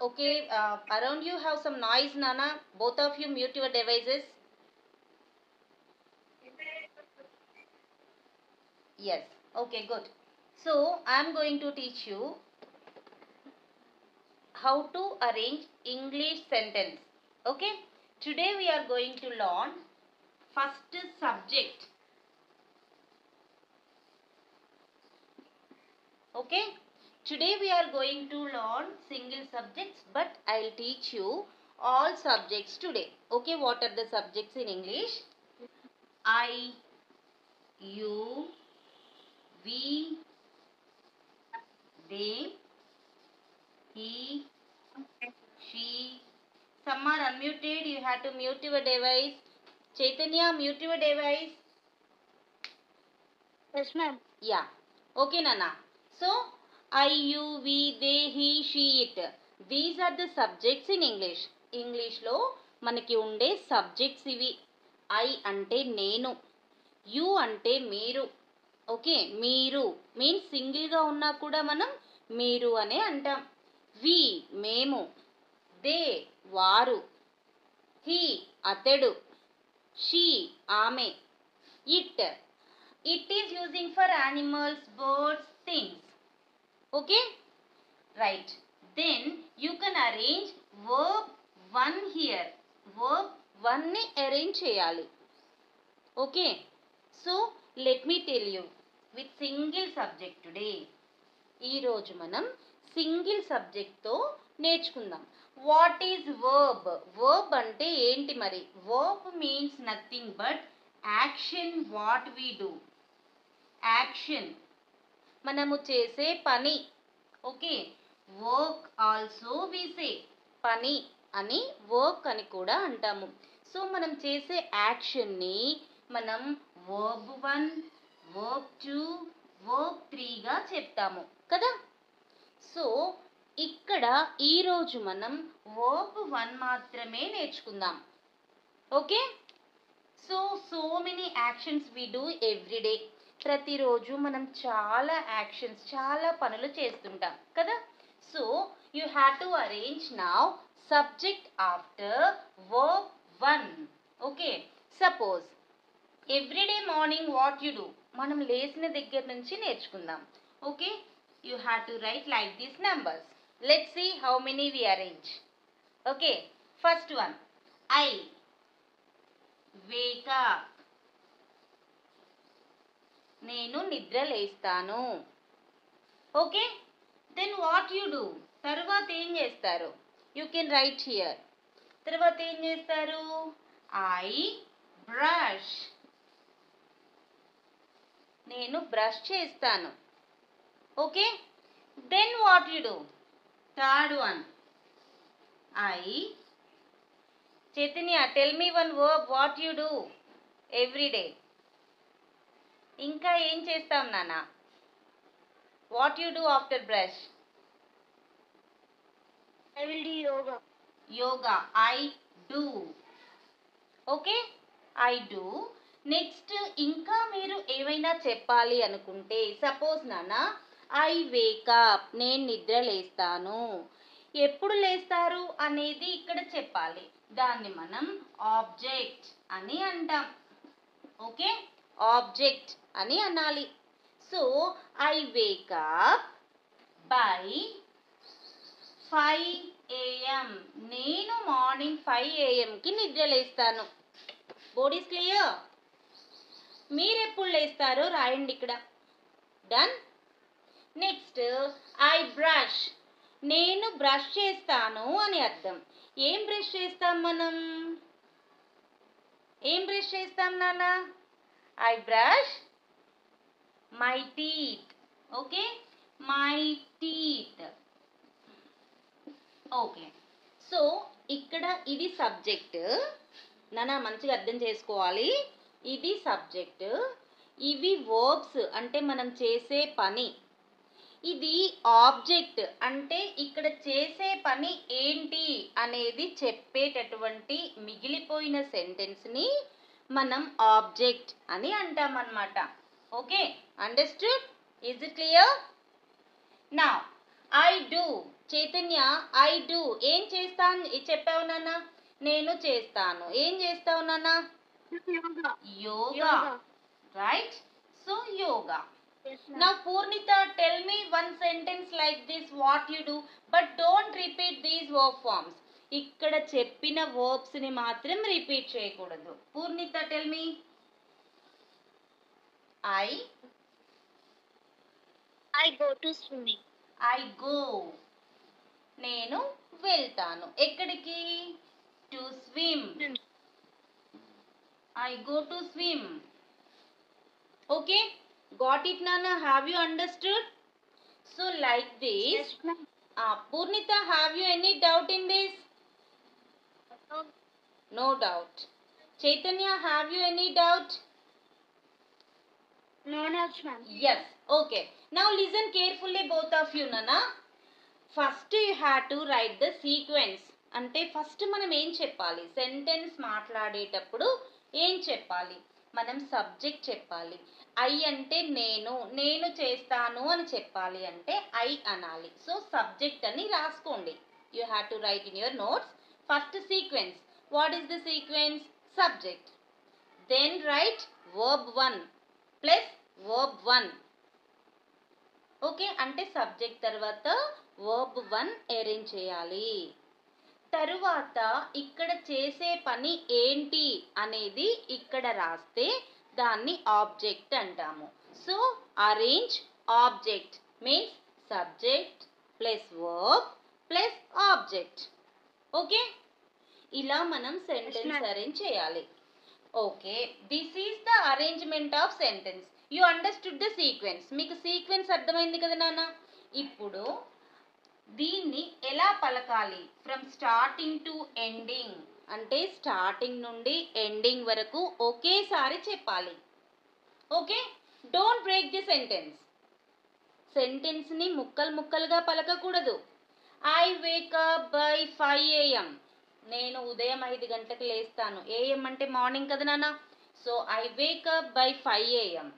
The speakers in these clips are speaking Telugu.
Okay, around you have some noise, Nana. Both of you mute your devices. Yes. Okay, good. So, I am going to teach you how to arrange English sentence. Okay. Today we are going to learn first subject. Okay. Today we are going to learn single subjects, but I will teach you all subjects today. Okay. What are the subjects in English? I, you, we, they, he, she. Some are unmuted. You have to mute your device. Chaitanya, mute your device. Yes, ma'am. Yeah. Okay, Nana. So, I, you, we, they, he, she, it. These are the subjects in English. English లో మనకి ఉండే సబ్జెక్ట్స్ ఇవి. ఐ అంటే నేను, యు అంటే మీరు. ఓకే, మీరు మీన్స్ సింగిల్గా ఉన్నా కూడా మనం మీరు అనే అంటాం. వి మేము, దే వారు, హీ అతడు, షీ ఆమె, it is using for animals, birds, things. Okay, right. Then you can arrange verb 1 here. Verb 1 ని arrange చేయాలి. Okay, so let me tell you with single subject today. ఈ రోజు మనం సింగిల్ సబ్జెక్ట్తో నేర్చుకుందాం. What is verb? వర్బ్ అంటే ఏంటి మరి? Verb means nothing but action. What we do, action మనము చేసే పని. ఓకే, వర్క్ ఆల్సో వి సే, పని అని వర్క్ అని కూడా అంటాము. సో మనం చేసే యాక్షన్ని మనం వర్బ్ 1, వర్బ్ 2, వర్బ్ 3గా చెప్తాము కదా. సో ఇక్కడ ఈరోజు మనం వర్బ్ 1 మాత్రమే నేర్చుకుందాం. Okay, so many actions we do every day. ప్రతిరోజు మనం చాలా యాక్షన్స్, చాలా పనులు చేస్తుంటాం కదా. So you have to arrange now subject after verb 1. Okay, suppose everyday morning what you do, మనం లేచిన దగ్గర నుంచి నేర్చుకుందాం. Okay, you have to write like these numbers. Let's see how many we arrange. Okay, first one, I wake up, నేను నిద్ర లేస్తాను. Okay, then what you do, తర్వాత ఏం చేస్తారు? You can write here. తర్వాత ఏం చేస్తారు? ఐ బ్రష్, నేను బ్రష్ చేస్తాను. Okay, then what you do, third one, I Chaitanya tell me one verb what you do every day. ఇంకా ఏం చేస్తాం నాన్న? What you do after brush? I will do yoga. Yoga, I do. Okay, I do. Next ఇంకా మీరు ఏమైనా చెప్పాలి అనుకుంటే, సపోజ్ నాన్న ఐ వేకప్, నేను నిద్ర లేస్తాను. ఎప్పుడు లేస్తారు అనేది ఇక్కడ చెప్పాలి. దాన్ని మనం ఆబ్జెక్ట్ అని అంటాం. ఓకే, ఆబ్జెక్ట్ అని అనాలి. So I wake up by 5 AM, నేను మార్నింగ్ 5 AMకి నిద్ర లేస్తాను. Board is clear? మీరు ఎప్పుడు లేస్తారో రాయండి ఇక్కడ. డన్. నెక్స్ట్ ఐ బ్రష్, నేను బ్రష్ చేస్తాను అని అర్థం. ఏం బ్రష్ చేస్తాం మనం? ఏం బ్రష్ చేస్తాం నాన్న? I brush my teeth. Okay, my teeth. Okay, so ఇక్కడ ఇది సబ్జెక్ట్ నాన్న, మంచిగా అర్థం చేసుకోవాలి. ఇది సబ్జెక్ట్, ఇవి వర్బ్స్ అంటే మనం చేసే పని. ఇది ఆబ్జెక్ట్ అంటే ఇక్కడ చేసే పని ఏంటి అనేది చెప్పేటటువంటి మిగిలిపోయిన సెంటెన్స్ని మనం ఆబ్జెక్ట్ అని అంటాం అన్నమాట. Okay, understood? Is it clear? Now I do, Chaitanya I do ఏం చేస్తాను చెప్పావు నాన్న? నేను చేస్తాను. ఏం చేస్తావు నాన్న? Yoga. Right? So yoga. Yes, ma'am. Now Purnita, tell me one sentence like this what you do, but don't repeat these verb forms. ఇక్కడ చెప్పిన verbs ని మాత్రం రిపీట్ చేయకూడదు. పూర్ణిత, tell me. I go to swimming. I go. నేను వెళ్తాను. ఎక్కడికి? To swim. I go to swim. Okay? Got it, Nana? Have you understood? So like this. Yes, ma'am. Purnita, have you any doubt in this? No. No doubt. Chaitanya, have you any doubt? No, ma'am. Yes. Okay. Now listen carefully, both of you, Nana. First you have to write the sequence. అంటే ఫస్ట్ మనం ఏం చెప్పాలి? సెంటెన్స్ మాట్లాడేటప్పుడు ఏం చెప్పాలి? మనం సబ్జెక్ట్ చెప్పాలి. ఐ అంటే నేను, నేను చేస్తాను అని చెప్పాలి అంటే ఐ అనాలి. సో సబ్జెక్ట్ అని రాసుకోండి. You have to write in your notes. First sequence. What is the sequence? Subject. Then write verb 1 plus verb 1. Okay, అంటే సబ్జెక్ట్ తర్వాత వర్బ్ 1 అరేంజ్ చేయాలి. తరువాత ఇక్కడ చేసే పని ఏంటి అనేది ఇక్కడ రాస్తే దాన్ని ఆబ్జెక్ట్ అంటాము. So arrange object means subject plus verb plus object. Okay, ఇలా మనం సెంటెన్స్ అరేంజ్ చేయాలి. Okay, this is the arrangement of sentence. You understood the sequence. మీకు సీక్వెన్స్ అర్థమైంది కదా నాన్న? ఇప్పుడు దీన్ని ఎలా పలకాలి? ఫ్రమ్ స్టార్టింగ్ టు ఎండింగ్ అంటే స్టార్టింగ్ నుండి ఎండింగ్ వరకు ఒకేసారి చెప్పాలి. Okay, don't break the sentence. సెంటెన్స్ని ముక్కలు ముక్కలుగా పలకకూడదు. I wake up by 5 AM. నేను ఉదయం 5 గంటలకు లేస్తాను. AM అంటే మార్నింగ్ కదా నాన్న? So I wake up by 5 AM.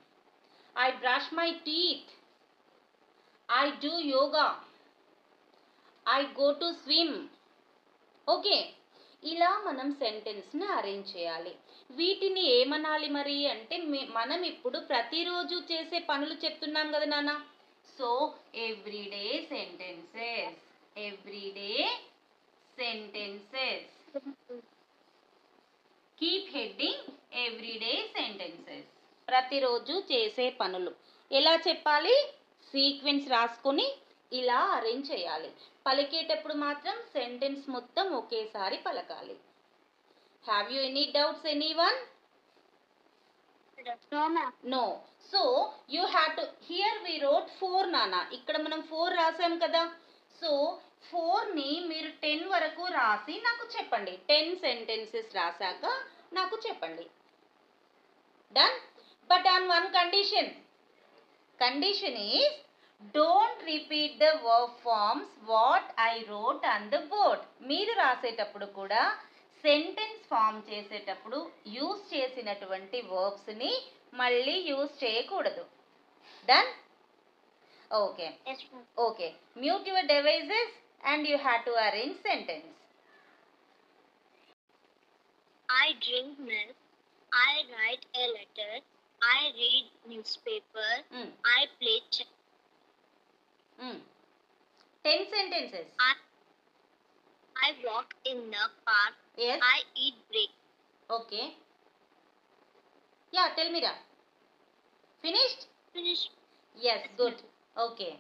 I brush my teeth. I do yoga. I go to swim. Okay, ఇలా మనం సెంటెన్స్ని అరేంజ్ చేయాలి. వీటిని ఏమనాలి మరి అంటే మనం ఇప్పుడు ప్రతిరోజు చేసే పనులు చెప్తున్నాం కదా నాన్న? So everyday sentences. Everyday sentences. Keep heading everyday sentences. ప్రతిరోజు చేసే పనులు ఎలా చెప్పాలి? సీక్వెన్స్ రాసుకొని ఇలా అరేంజ్ చేయాలి. పలికేటప్పుడు మాత్రం సెంటెన్స్ మొత్తం ఒకేసారి పలకాలి. Have you any doubts anyone? No, ma'am. No. So you have to here we wrote 4 నానా. ఇక్కడ మనం 4 రాసాం కదా? సో 4ని మీరు 10 వరకు రాసి నాకు చెప్పండి. 10 సెంటెన్సెస్ రాసాక నాకు చెప్పండి. Done? But on one condition. Condition is don't repeat the verb forms what I wrote on the board. మీరు రాసేటప్పుడు కూడా సెంటెన్స్ ఫామ్ చేసేటప్పుడు యూస్ చేసినటువంటి వర్బ్స్ని మళ్ళీ యూస్ చేయకూడదు. Done? Okay. Yes, ma'am. Okay, mute your devices and you have to arrange sentence. I drink milk. I write a letter. I read newspaper. I play chess. 10 sentences. I walk in the park. Yes. I eat bread. Okay. Yeah, tell me that. Finished? Finish. Yes, good. Okay.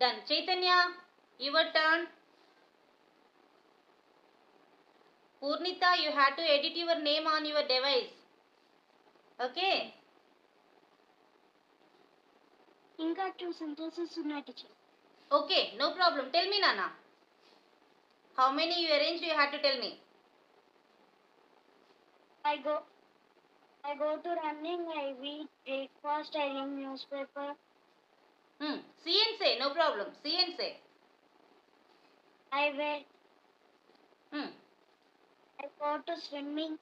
Done. Chaitanya, your turn. Purnita, you have to edit your name on your device. Okay. ఇంకా 2 sentences ఉన్నాయి teacher. Okay, no problem. Tell me, Nana. How many you arranged? You have to tell me. I go to running. I eat breakfast. I read newspaper. See and say. No problem. See and say. I wear. Hmm. I go to swimming.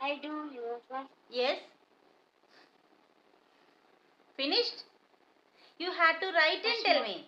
I do yoga. Yes. Finished? You had to write and First tell one. me.